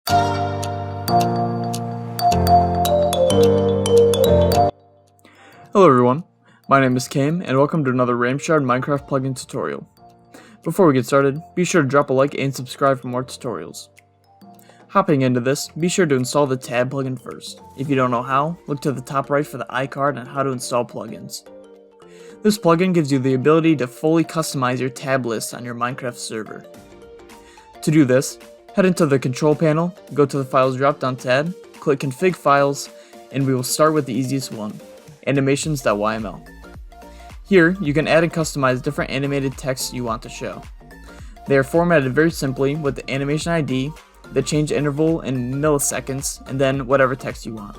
Hello everyone, my name is Cam, and welcome to another RAMShard Minecraft plugin tutorial. Before we get started, be sure to drop a like and subscribe for more tutorials. Hopping into this, be sure to install the tab plugin first. If you don't know how, look to the top right for the iCard on how to install plugins. This plugin gives you the ability to fully customize your tab list on your Minecraft server. To do this, head into the control panel, go to the Files drop-down tab, click Config Files, and we will start with the easiest one, animations.yml. Here, you can add and customize different animated texts you want to show. They are formatted very simply with the animation ID, the change interval in milliseconds, and then whatever text you want.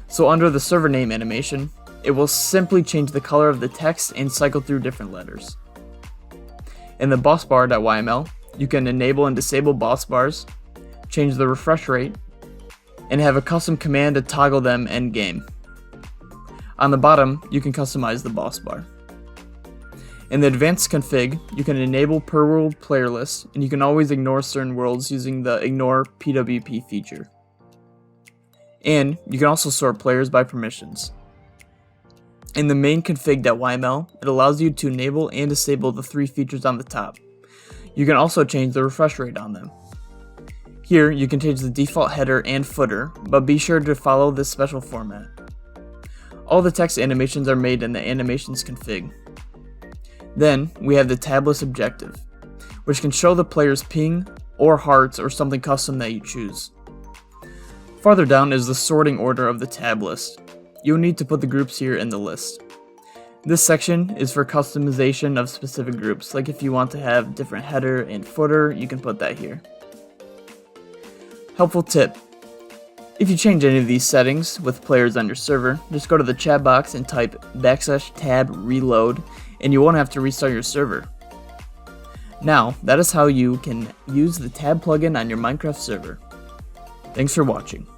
So under the server name animation, it will simply change the color of the text and cycle through different letters. In the bossbar.yml, you can enable and disable boss bars, change the refresh rate, and have a custom command to toggle them end-game. On the bottom, you can customize the boss bar. In the advanced config, you can enable per world player list, and you can always ignore certain worlds using the ignore PWP feature. And you can also sort players by permissions. In the main config.yml, it allows you to enable and disable the three features on the top. You can also change the refresh rate on them. Here, you can change the default header and footer, but be sure to follow this special format. All the text animations are made in the animations config. Then, we have the tab list objective, which can show the player's ping, or hearts, or something custom that you choose. Farther down is the sorting order of the tab list. You'll need to put the groups here in the list. This section is for customization of specific groups, like if you want to have different header and footer, you can put that here. Helpful tip: if you change any of these settings with players on your server, just go to the chat box and type \tab reload, and you won't have to restart your server. Now, that is how you can use the tab plugin on your Minecraft server. Thanks for watching.